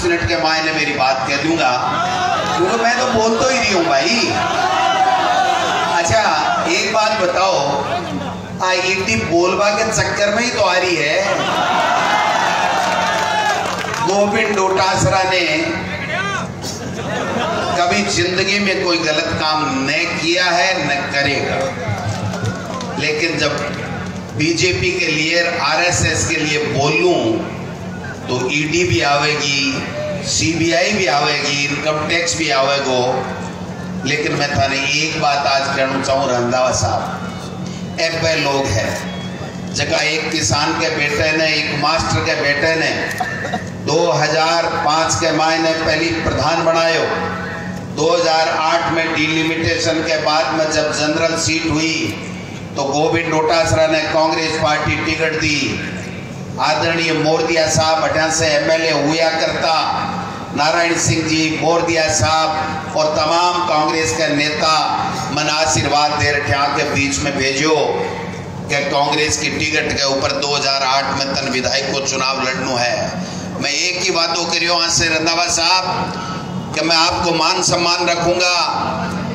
Minute के मायने मेरी बात कह दूंगा, क्योंकि मैं तो बोल तो ही रही हूं भाई। अच्छा एक बात बताओ, ईडी बोलबा के चक्कर में ही तो आ रही है। गोविंद डोटासरा ने कभी जिंदगी में कोई गलत काम न किया है न करेगा, लेकिन जब बीजेपी के लिए आरएसएस के लिए बोलूं तो ईडी भी आवेगी, सीबीआई भी आवेगी, इनकम टैक्स भी आवेगो। लेकिन मैं थाने एक बात आज कहना चाहूँ रंधावा साहब, ऐसे लोग हैं जगह एक किसान के बेटे ने, एक मास्टर के बेटे ने 2005 के मायने पहली प्रधान बनायो। 2008 में डिलिमिटेशन के बाद में जब जनरल सीट हुई तो गोविंद डोटासरा ने कांग्रेस पार्टी टिकट दी। आदरणीय मोरदिया साहब अठा से एमएलए हुआ करता, नारायण सिंह जी, मोरदिया साहब और तमाम कांग्रेस के नेता मन आशीर्वाद दे रखे के बीच में भेजो कि कांग्रेस की टिकट के ऊपर 2008 में तन विधायक को चुनाव लड़ना है। मैं एक ही बात करी आज से रंधावा साहब कि मैं आपको मान सम्मान रखूंगा,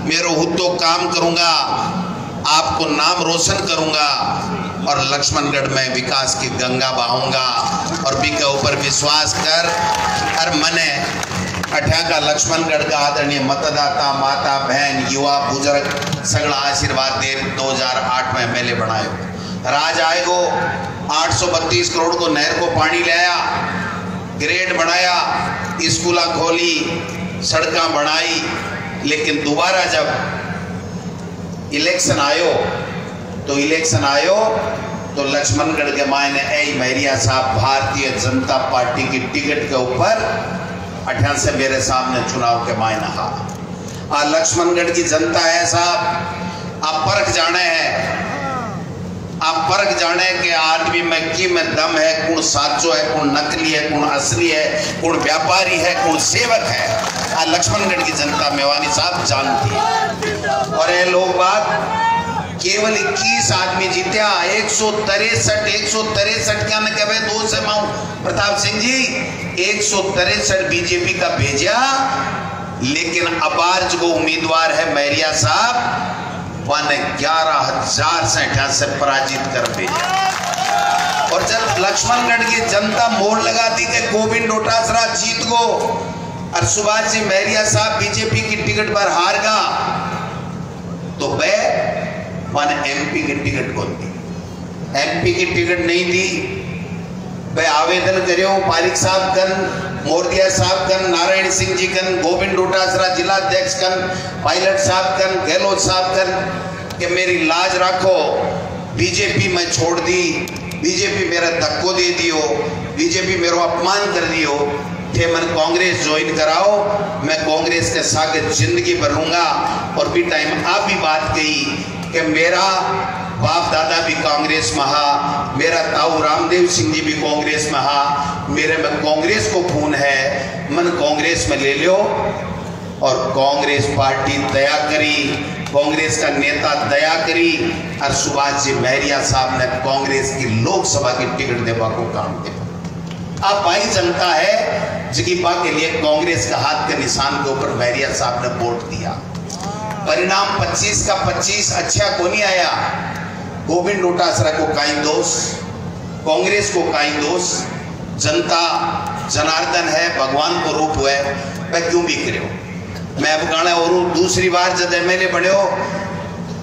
मेरे हुतो काम करूंगा, आपको नाम रोशन करूंगा और लक्ष्मणगढ़ में विकास की गंगा बहाऊंगा। और भी के ऊपर विश्वास कर हर मने अठा का लक्ष्मणगढ़ का आदरणीय मतदाता, माता बहन, युवा, बुजुर्ग सगड़ा आशीर्वाद दे 2008 में एमएलए बनायो। राज आएगो 832 करोड़ को नहर को पानी लाया, ग्रेड बनाया, स्कूला खोली, सड़का बनाई। लेकिन दोबारा जब इलेक्शन आयो तो लक्ष्मणगढ़ के मायने ऐ मैरिया साहब भारतीय जनता पार्टी की टिकट के ऊपर 18 से मेरे सामने चुनाव के मायने हा। लक्ष्मणगढ़ की जनता है साहब, आप परख जाने हैं, आप परख जाने के आदमी में की में दम है, कौन साचो है, कौन नकली है, कौन असली है, कौन व्यापारी है, कौन सेवक है। लक्ष्मणगढ़ की जनता मेवानी साहब जानती है। और ये लोग बात केवल 21 आदमी जीत्या, 163 क्या न कहे दो से माऊ प्रताप सिंह जी 163 बीजेपी का भेजा। लेकिन अपार्ज को उम्मीदवार है मैरिया साहब, वन 11,000 से पराजित कर भेजा। और जब लक्ष्मणगढ़ की जनता मोड़ लगाती कि गोविंद डोटासरा जीत गो और सुभाष जी मैरिया साहब बीजेपी की टिकट पर हार गा, तो वह मैंने एमपी की टिकट कौन दी, एमपी की टिकट नहीं दी। भाई आवेदन करो पारिक साहब कन, मोरदिया साहब कन, नारायण सिंह जी कन, गोविंद डोटासरा जिला अध्यक्ष कन, पायलट साहब कन, गहलोत साहब कन कि मेरी लाज रखो, बीजेपी में छोड़ दी, बीजेपी मेरा धक्को दे दियो, बीजेपी मेरा अपमान कर दियो, थे मन कांग्रेस ज्वाइन कराओ, मैं कांग्रेस के साथ जिंदगी भर रहूंगा। और भी टाइम आप भी बात कही कि मेरा बाप दादा भी कांग्रेस में हा, मेरा ताऊ रामदेव सिंह जी भी कांग्रेस में हा, मेरे में कांग्रेस को खून है, मन कांग्रेस में ले लो। और कांग्रेस पार्टी दया करी, कांग्रेस का नेता दया करी और सुभाष जी मैरिया साहब ने कांग्रेस की लोकसभा की टिकट देवा को काम दिया। अब भाई जनता है जगीपा के लिए कांग्रेस का हाथ के निशान के ऊपर मैरिया साहब ने वोट दिया। परिणाम 25 का 25 अच्छा को नहीं आया। गोविंद डोटासरा को काई दोष, कांग्रेस को काई दोष, जनता जनार्दन है, भगवान को रूप हुए, वह क्यों भी करो। मैं अब गाना और दूसरी बार जब एमएलए बने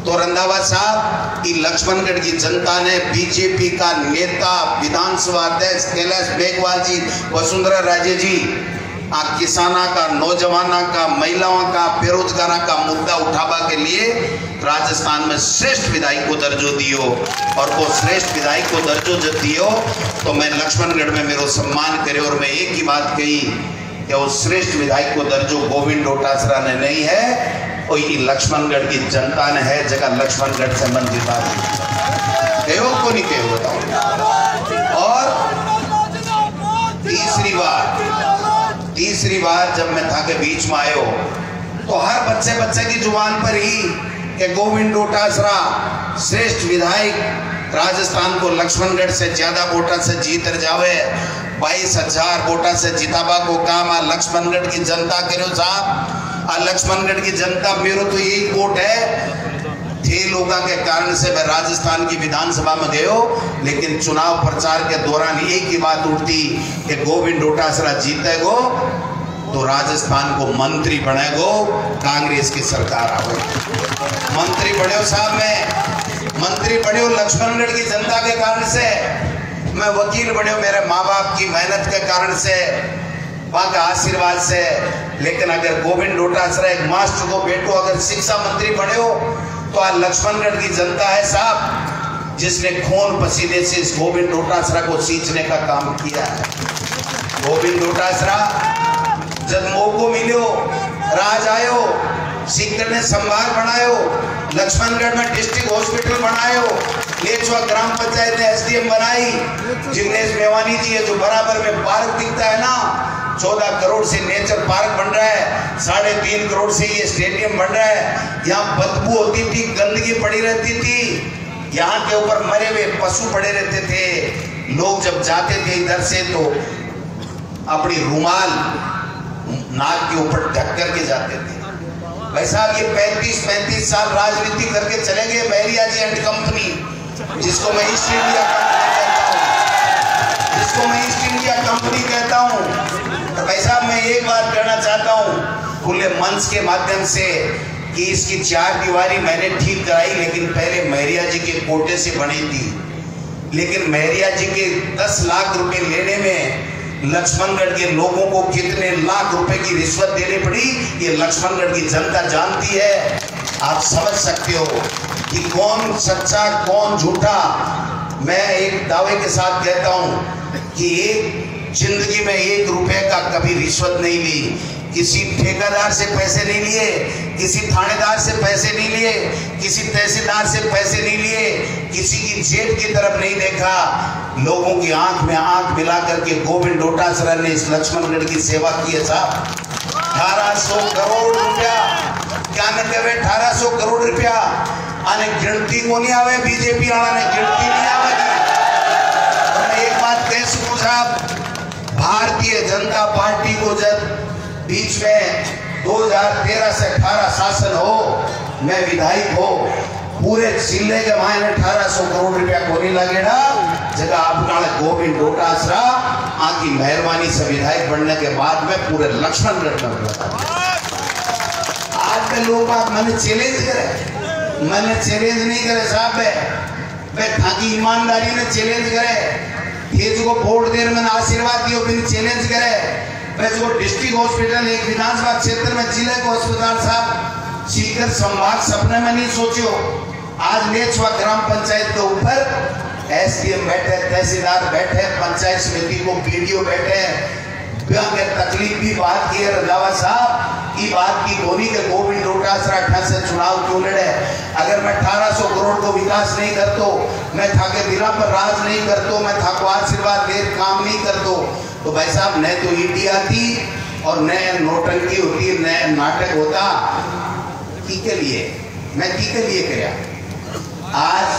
तो रंधावा साहब की लक्ष्मणगढ़ की जनता ने बीजेपी का नेता विधानसभा अध्यक्ष कैलाश मेघवाल जी, वसुंधरा राजे जी किसाना का, नौजवाना का, महिलाओं का, बेरोजगारा का मुद्दा उठावा के लिए राजस्थान में श्रेष्ठ विधायक को दर्जो दियो। और वो श्रेष्ठ विधायक को दर्जो जब दियो तो मैं लक्ष्मणगढ़ में मेरा सम्मान करे। और मैं एक ही बात कही कि वो श्रेष्ठ विधायक को दर्जो गोविंद डोटासरा ने नहीं है, वो लक्ष्मणगढ़ की जनता ने है। जगह लक्ष्मणगढ़ से मन की बात कहो को नहीं कहो बताओ। और तीसरी बार जब मैं था के बीच में आयो तो हर बच्चे की जुबान पर ही कि गोविंद डोटासरा श्रेष्ठ विधायक, राजस्थान को लक्ष्मणगढ़ से ज्यादा वोटर से जीत जावे। 22,000 वोटा से जिताबा को काम आ लक्ष्मणगढ़ की जनता करो साहब। आ लक्ष्मणगढ़ की जनता मेरो तो यही वोट है थे लोगों के कारण से मैं राजस्थान की विधानसभा में गयो, लेकिन चुनाव प्रचार के दौरान एक ही बात उठती कि गोविंद डोटासरा जीतेगो तो राजस्थान को मंत्री बनेगो, कांग्रेस की सरकार आओ। मंत्री बने साहब, मैं मंत्री बने लक्ष्मणगढ़ की जनता के कारण से, मैं वकील बने मेरे माँ बाप की मेहनत के कारण से, वहां का आशीर्वाद से। लेकिन अगर गोविंद डोटासरा एक मास्टर को बेटो अगर शिक्षा मंत्री बने हो तो आज लक्ष्मणगढ़ की जनता है साहब जिसने खून पसीने से इस गोविंद डोटासरा को सींचने का काम किया है। गोविंद डोटासरा जब मौको मिलो राज आयो, सीकर ने संभाग बनायो, लक्ष्मणगढ़ में डिस्ट्रिक्ट हॉस्पिटल बनायो, लेचवा ग्राम पंचायत ने एसडीएम बनाई, जिग्नेश मेवानी जी है जो बराबर में पार्क दिखता है ना, 14 करोड़ से नेचर पार्क बन रहा है, 3.5 करोड़ से ये स्टेडियम बन रहा है। यहाँ बदबू होती थी, गंदगी पड़ी रहती थी, यहाँ के ऊपर मरे हुए पशु पड़े रहते थे। लोग जब जाते थे इधर से तो अपनी रुमाल नाक के ऊपर ढक करके जाते थे। भाई साहब ये 35 साल राजनीति करके चले गए महरिया जी एंड कंपनी, जिसको मैं ईस्ट इंडिया कंपनी कहता हूँ। भाई साहब मैं एक बात कहना चाहता हूँ खुले मंच के माध्यम से कि इसकी 4 दीवारी मैंने ठीक कराई, लेकिन पहले महरिया जी के कोटे से बनी थी। लेकिन महरिया जी के 10 लाख रुपए लेने में लक्ष्मणगढ़ के लोगों को कितने लाख रुपए की रिश्वत देनी पड़ी, ये लक्ष्मणगढ़ की जनता जानती है। आप समझ सकते हो कि कौन सच्चा कौन झूठा। मैं एक दावे के साथ कहता हूं कि एक जिंदगी में 1 रुपए का कभी रिश्वत नहीं ली, किसी ठेकेदार से पैसे नहीं लिए, किसी थानेदार से पैसे नहीं लिए, किसी तहसीलदार से पैसे नहीं लिए, किसी की जेब की तरफ नहीं देखा। लोगों की आंख में आंख मिला करके गोविंद डोटासरा ने इस लक्ष्मणगढ़ की सेवा की है साहब। 1800 करोड़ रुपया, क्या न कहे 1800 करोड़ रुपया आने गिनती को नहीं आवे, बीजेपी वाला ने गिनती नहीं आवेगी। और मैं एक बात कह सकूं साहब, भारतीय जनता पार्टी को जब बीच में 2013 से 18 शासन हो, मैं विधायक हो, पूरे जिले के मायने 1800 करोड़ रुपया को नहीं लगेगा। जगह अपना गोविंद डोटासरा आपकी मेहरबानी से विधायक बनने के बाद में पूरे लक्ष्मणगढ़ में बता। आज के लोग मैंने चैलेंज करे, मैंने चैलेंज नहीं करे साहब, मैं थाकी ईमानदारी ने चैलेंज करे, ये जो वोट देर मैंने आशीर्वाद दियो फिर चैलेंज करे। मैं जो डिस्ट्रिक्ट हॉस्पिटल एक विधानसभा क्षेत्र में जिले को अस्पताल साहब सीकर संभाग सपने में नहीं सोचो। आज लेचवा ग्राम पंचायत के ऊपर एसडीएम बैठे, तहसीलदार बैठे, पंचायत समिति को पीडीओ बैठे, के तकलीफ की बात की रंधावा साहब की बात की धोनी के गोविंद डोटासरा से चुनाव क्यों लड़े। अगर मैं 1800 करोड़ को विकास नहीं करतो, मैं थाके दिला पर राज नहीं करतो, मैं थाको आशीर्वाद दे काम नहीं करतो, तो भाई साहब न तो ईडी आती और न नोटंकी होती, न नाटक होता। की के लिए मैं की के लिए किया। आज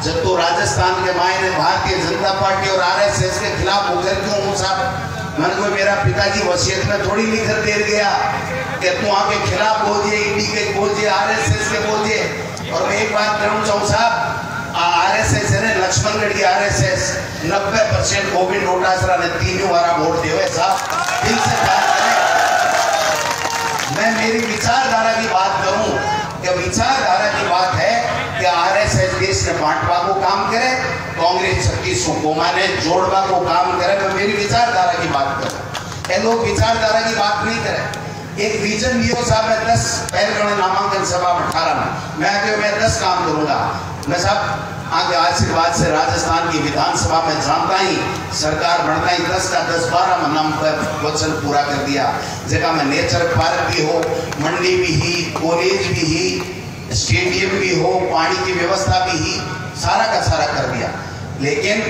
जब तो राजस्थान के मायने भारतीय जनता पार्टी और आरएसएस के खिलाफ होकर क्यों हूँ साहब, मन को मेरा पिताजी वसीयत में थोड़ी लिखकर दे गया कि तू आके खिलाफ बोलिए, ईडी के बोलिए, आरएसएस के बोलिए। और मैं एक बात कहना चाहूँ साहब, आरएसएस है ना, लक्ष्मणगढ़ की आरएसएस 90% गोविंद डोटासरा ने 3 बार वोट दिए साहब। दिल से बात करें, मैं मेरी विचारधारा की बात करूं कि विचारधारा की बात है कि आरएसएस देश में बांटवा को काम करे, कांग्रेस 36 को माने जोड़वा को काम करे। मैं मेरी विचारधारा की बात करूं, ये लोग विचारधारा की बात नहीं करें। एक विजन लियो साहब, मैं 10 पहले नामांकन सभा में 18 में मैं आगे मैं 10 काम करूंगा। मैं साहब आगे आशीर्वाद से राजस्थान की विधानसभा में जानता ही सरकार बढ़ता ही 10 का 10 12 में नाम पर वचन पूरा कर दिया। जगह में नेचर पार्क भी हो, मंडी भी ही, कॉलेज भी ही, स्टेडियम भी हो, पानी की व्यवस्था भी ही, सारा का सारा कर दिया। लेकिन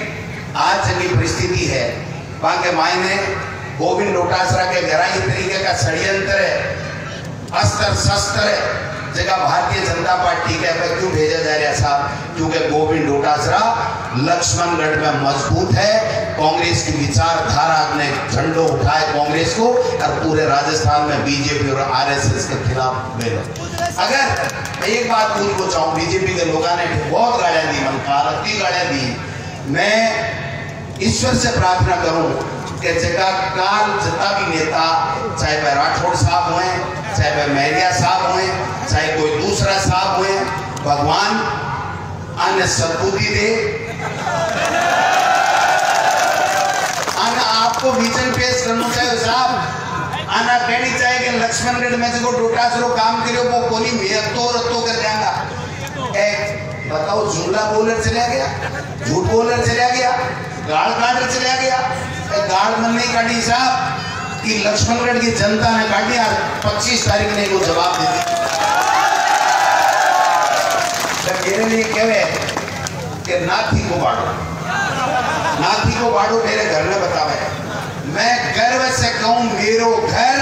आज की परिस्थिति है वहां के मायने गोविंद डोटासरा के गहराई तरीके का षड्यंत्र है, अस्त्र शस्त्र है, जगह भारतीय जनता पार्टी के क्यों भेजा जा रहा साहब? क्योंकि गोविंद डोटासरा लक्ष्मणगढ़ में मजबूत है, कांग्रेस की विचारधारा ने झंडो उठाए कांग्रेस को, और पूरे राजस्थान में बीजेपी और आरएसएस के खिलाफ मेरे। अगर एक बात पूछना चाहूँ, बीजेपी के लोगों ने बहुत गालियां दी, मन कालती गालियां दी। मैं ईश्वर से प्रार्थना करूं कि जगह काल जितना भी नेता, चाहे वह राठौड़ साहब हुए, चाहे वह मैरिया साहब हुए, चाहे कोई दूसरा साहब हुए, भगवान अन्य सद्बुद्धि दे, अन्य आपको विजन पेश करना चाहिए साहब। अन्य कहनी चाहिए कि लक्ष्मणगढ़ में जो डोटासरो काम करे वो कोनी मेहतो रत्तो कर जाएगा। बताओ, जुमला बोलर चला गया, झूठ बोलर चला गया, गाड़ काटर चला गया। गाड़ मन नहीं काटी साहब कि लक्ष्मणगढ़ की जनता ने काटी, 25 तारीख ने वो जवाब दे दी। मेरे लिए कहे कि नाथी को बाड़ो, नाथी को बाड़ो मेरे घर में बतावे। मैं गर्व से कहूं मेरो घर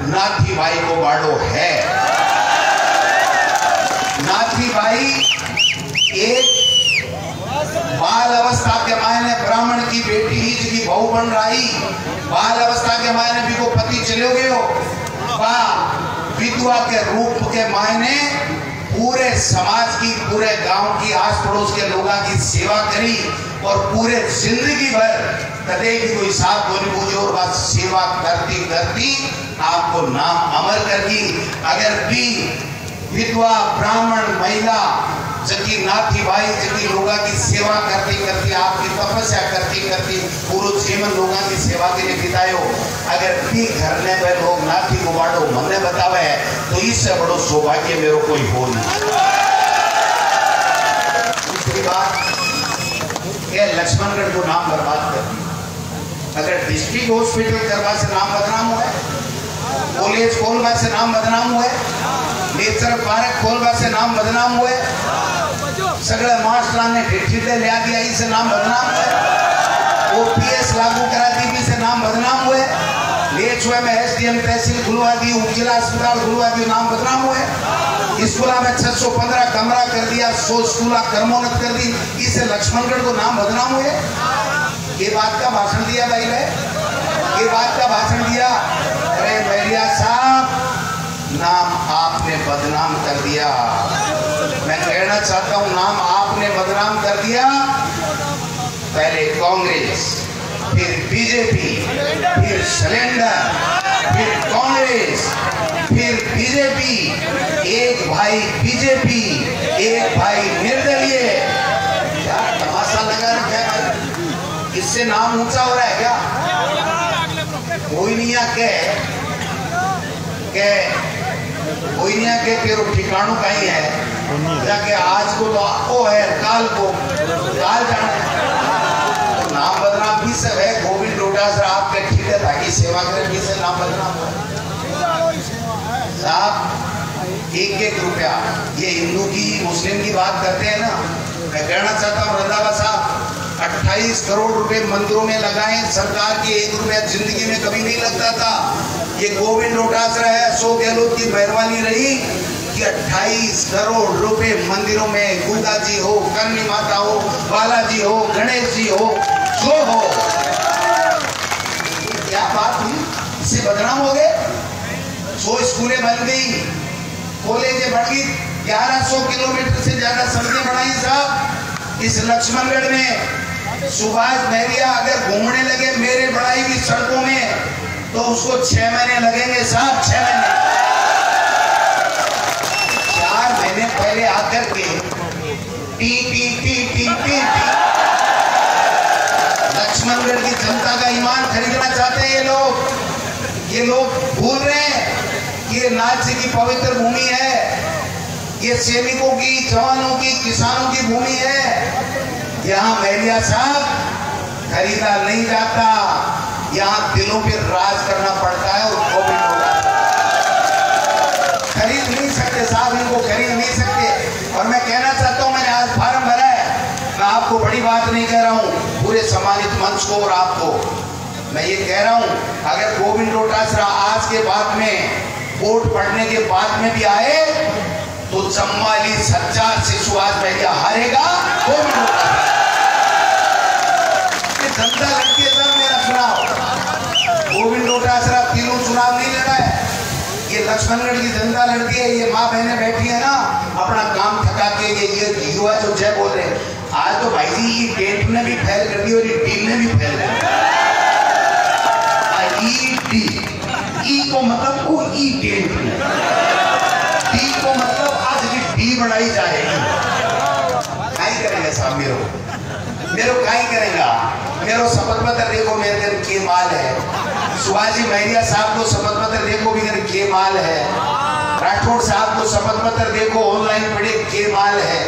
नाथी भाई को बाड़ो है। नाथी भाई एक बाल अवस्था के मायने ब्राह्मण की बेटी ही की बहू बन रही, बाल अवस्था के मायने भी को पति चले गयो, विधवा के रूप के मायने पूरे समाज की, पूरे गांव की, आस पड़ोस के लोगों की सेवा करी, और पूरे जिंदगी भर कदे की कोई साथ बोली पूछे और बात सेवा करती करती आपको नाम अमर करगी। अगर भी विधवा ब्राह्मण महिला जबकि नाथी भाई जबकि लोगों की सेवा करती करती, आपकी तपस्या करती करती पूरे जीवन लोगों की सेवा के लिए बितायो, अगर भी घर में वह लोग नाथी को बाड़ो मन बतावे तो इससे बड़ो सौभाग्य मेरे कोई हो नहीं। दूसरी बात, लक्ष्मणगढ़ को नाम बर्बाद कर। अगर डिस्ट्रिक्ट हॉस्पिटल करवा से नाम बदनाम हुआ, कॉलेज खोलवा से नाम बदनाम हुआ, नेचर पार्क खोलवा से नाम बदनाम हुए, सगळे मास्टर ने ठेठीले लिया दिया इसे नाम बदनाम हुए, ओपीएस लागू करा दी भी से नाम बदनाम हुए, लेचुए में एसडीएम तहसील खुलवा दी, उपजिला अस्पताल खुलवा दी, नाम बदनाम हुए। स्कूला में 615 कमरा कर दिया, 100 स्कूला कर्मोन्नत कर दी, इसे लक्ष्मणगढ़ को नाम बदनाम हुए। ये बात का भाषण दिया भाई ने, ये बात का भाषण दिया। अरे मैरिया साहब, नाम आपने बदनाम कर दिया। मैं कहना चाहता हूं, नाम आपने बदनाम कर दिया। पहले कांग्रेस, फिर बीजेपी, फिर सिलेंडर, फिर कांग्रेस, फिर बीजेपी, एक भाई बीजेपी, एक भाई निर्दलीय। क्या तमाशा लगा रखा है भाई? इससे नाम ऊंचा हो रहा है क्या? कोई नहीं आके कोई नहीं आके तेरो ठिकानों कहीं है, जाके आज को तो ओ है, काल को काल जाने। तो नाम बदनाम भी सब है। गोविंद डोटासरा आपके ठीक है ताकि सेवा करें, भी से नाम बदनाम हो साहब। 1-1 रुपया ये हिंदू की मुस्लिम की बात करते हैं ना, मैं कहना चाहता हूँ रंधावा साहब, 28 करोड़ रुपए मंदिरों में लगाए, सरकार की 1 रुपया जिंदगी में कभी नहीं लगता था। ये गोविंद डोटासरा है, अशोक गहलोत की मेहरबानी रही कि 28 करोड़ रुपए मंदिरों में, दुर्गा जी हो, करनी माता हो, बालाजी हो, गणेश जी हो, जो हो। क्या बात हुई? इससे बदनाम हो गए। 100 स्कूलें बन गई, कॉलेजें बढ़ गई, 1100 किलोमीटर से ज्यादा सड़कें बनाई साहब। इस लक्ष्मणगढ़ में सुभाष मैरिया अगर घूमने लगे मेरे बढ़ाई हुई सड़कों में तो उसको 6 महीने लगेंगे साहब, 6 महीने। 4 महीने पहले आकर के टी लक्ष्मणगढ़ की जनता का ईमान खरीदना चाहते हैं ये लोग। ये लोग भूल रहे हैं कि ये नाथ की पवित्र भूमि है, ये सैनिकों की, जवानों की, किसानों की भूमि है। यहाँ मैरिया साहब खरीदा नहीं जाता, यहाँ दिलों पे राज करना पड़ता है। और गोविंद खरीद नहीं सकते साहब, इनको खरीद नहीं सकते। और मैं कहना चाहता हूँ, मैंने आज फार्म भरा है, मैं आपको बड़ी बात नहीं कह रहा हूँ, पूरे सम्मानित मंच को और आपको मैं ये कह रहा हूँ, अगर गोविंद डोटासरा आज के बाद में वोट पड़ने के बाद में भी आए तो चम्वाली सच्चार से सुभाष भैया हारेगा। जनता लड़की है सर, मेरा चुनाव गोविंद डोटासरा तीनों चुनाव नहीं लड़ा है, ये लक्ष्मणगढ़ की जनता लड़की है। ये माँ बहनें बैठी है ना, अपना काम थका के ये युवा जो जय बोल रहे हैं। आज तो भाई जी ये टेंट ने भी फैल कर दी और ये टीम ने भी फैल कर दी। ई को मतलब वो ई टेंट में, टी को मतलब आज की टी बढ़ाई जाएगी। क्या करेंगे साहब, मेरो क्या करेगा। मेरो शपथ पत्र देखो, मेरे घर के माल है। शिवाजी मैरिया साहब को शपथ पत्र देखो, भी घर के माल है। राठौड़ साहब को शपथ पत्र देखो, ऑनलाइन पढ़े के माल है।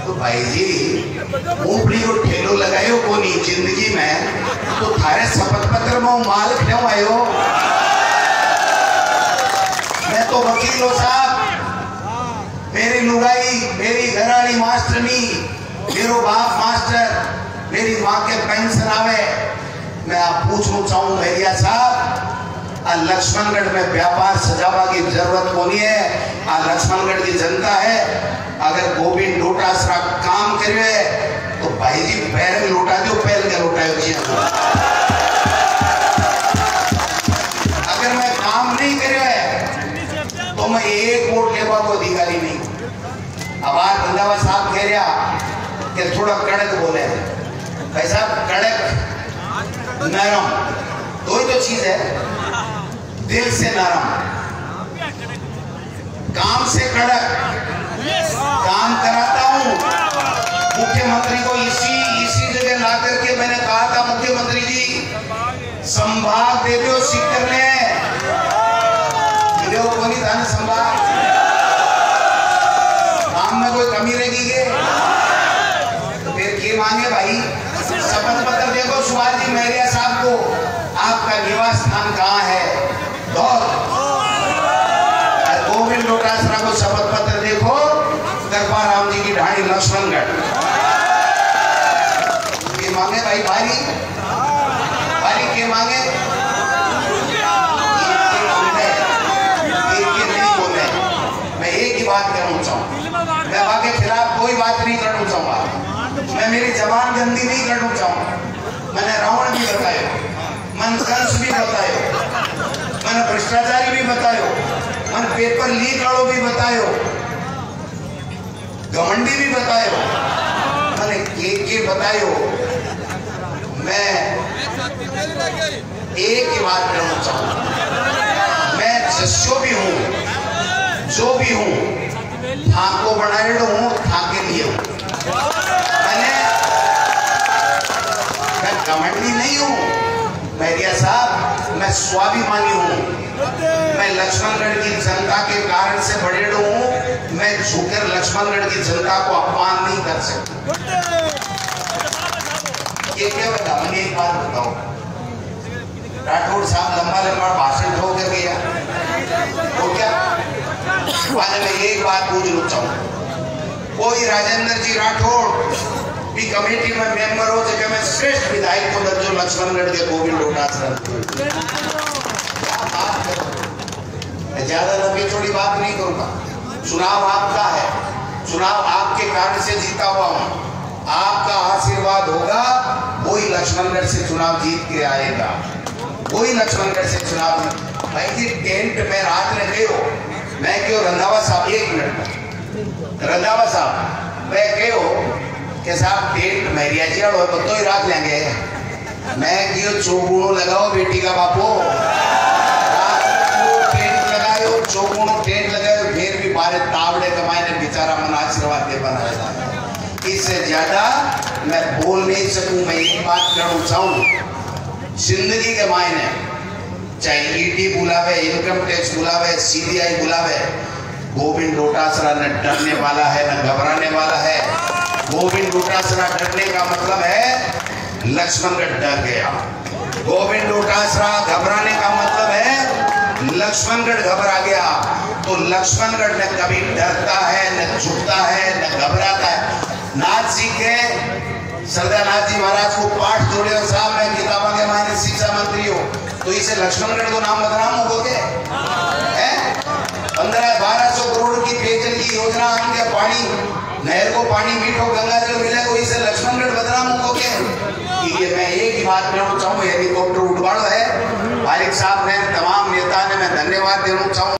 तो भाई जी ऊपरी को ठेलो लगायो को नहीं जिंदगी में, तो थारे शपथ पत्र में माल क्यों आयो। मैं तो वकील हूं साहब, मेरी लुगाई, मेरी घरानी मास्टरनी, मेरो बाप मास्टर, मेरी माँ के पेंशन आवे। मैं आप पूछना चाहूँ भैया साहब, लक्ष्मणगढ़ में व्यापार सजावा की जरूरत होनी है। लक्ष्मणगढ़ की जनता है, अगर गोविंद डोटासरा काम करे तो भाई जी पैर लौटा दो, पैर के लौटाओ जी। अगर मैं काम नहीं करे तो मैं एक वोट लेवा को अधिकारी नहीं। अब आज रंधावा साहब कह रहा कि थोड़ा कड़क बोले, भाई साहब कड़क नरम दो ही तो चीज है। दिल से नरम, काम से कड़क। काम कराता हूं मुख्यमंत्री को इसी जगह ला करके मैंने कहा था, मुख्यमंत्री जी संभाग दे दो सीकर ने कोई था ना संभाग, काम में कोई कमी रहेगी के तो फिर के मांगे भाई। शपथ पत्र देखो शिवाजी मैरिया साहब को, आपका निवास स्थान कहाँ है गोविंद डोटासरा को शपथ पत्र देखो, कृपाराम जी की ढाणी लक्ष्मणगढ़। ये मांगे भाई भारी के मांगे, नहीं बोले। मैं एक ही बात करना चाहूँ, मैं वहां के खिलाफ कोई बात नहीं करना चाहूँगा। मैं मेरी जबान गंदी नहीं करना चाहूँ। मैंने रावण भी बताया, मन कंस भी बतायो, मैंने भ्रष्टाचारी भी बतायो, मैंने पेपर लीक वालों भी बतायो, घमंडी भी बतायो, मैंने के बतायो। मैं एक ही बात करना चाहूँ, मैं जस्यो भी हूँ, जो भी हूँ, ठाको बनाए हूँ, ठाके लिए हूँ। मैं घमंडी नहीं हूँ मैरिया साहब, मैं स्वाभिमानी हूँ। मैं लक्ष्मणगढ़ की जनता के कारण से बड़े हूँ। मैं झुकर लक्ष्मणगढ़ की जनता को अपमान नहीं कर सकता। ये क्या बता, मुझे एक बात बताओ, राठौड़ साहब लंबा भाषण ठोक कर गया तो क्या। आज मैं एक बात पूछना चाहूँ, कोई राजेंद्र जी राठौड़ भी कमेटी में मेंबर हो जगह में श्रेष्ठ विधायक को दर्जो लक्ष्मणगढ़ के गोविंद डोटासरा। ज्यादा लंबी चौड़ी बात नहीं करूंगा। चुनाव आपका है, चुनाव आपके कारण से जीता हुआ हूं, आपका आशीर्वाद होगा, वही लक्ष्मणगढ़ से चुनाव जीत के आएगा, वही लक्ष्मणगढ़ से चुनाव। भाई जी टेंट में रात में गए हो, मैं क्यों रंधावा साहब, एक मिनट रंधावा साहब, मैं क्यों के साहब टेंट मैरिया जी और तो ही रात लेंगे। मैं क्यों चौगुणों लगाओ बेटी का बापो, टेंट लगाओ, चौगुणों टेंट लगाओ, फिर भी बारे तावड़े कमाए ने बेचारा मन आशीर्वाद दे बनाया। इससे ज्यादा मैं बोल नहीं सकूं। मैं एक बात कहना चाहूं, जिंदगी के मायने चाहे ईडी बुलावे, इनकम टैक्स बुलावे, सीबीआई बुलावे, गोविंद डोटासरा न डरने वाला है न घबराने वाला है। गोविंद डोटासरा डरने का मतलब है लक्ष्मणगढ़ डर गया। गोविंद डोटासरा घबराने का मतलब है लक्ष्मणगढ़ घबरा गया। तो लक्ष्मणगढ़ न कभी डरता है, न झुकता है, न घबराता है। नाथ जी के सरदार नाथ जी महाराज को पाठ जोड़े हो साहब, मैं किताबों के मायने शिक्षा मंत्री हो, तो इसे लक्ष्मणगढ़ को नाम बदनाम हो गए 1500-1200 करोड़ की पेयजल की योजना हमके पानी नहर को पानी मीठो गंगा जल मिले कोई से लक्ष्मणगढ़ बदनाम हो के ये मैं एक ही बात कहना चाहूँ हेलीकॉप्टर उड़वाड़ो है। फारिक साहब ने तमाम नेता ने मैं धन्यवाद देना चाहूँ।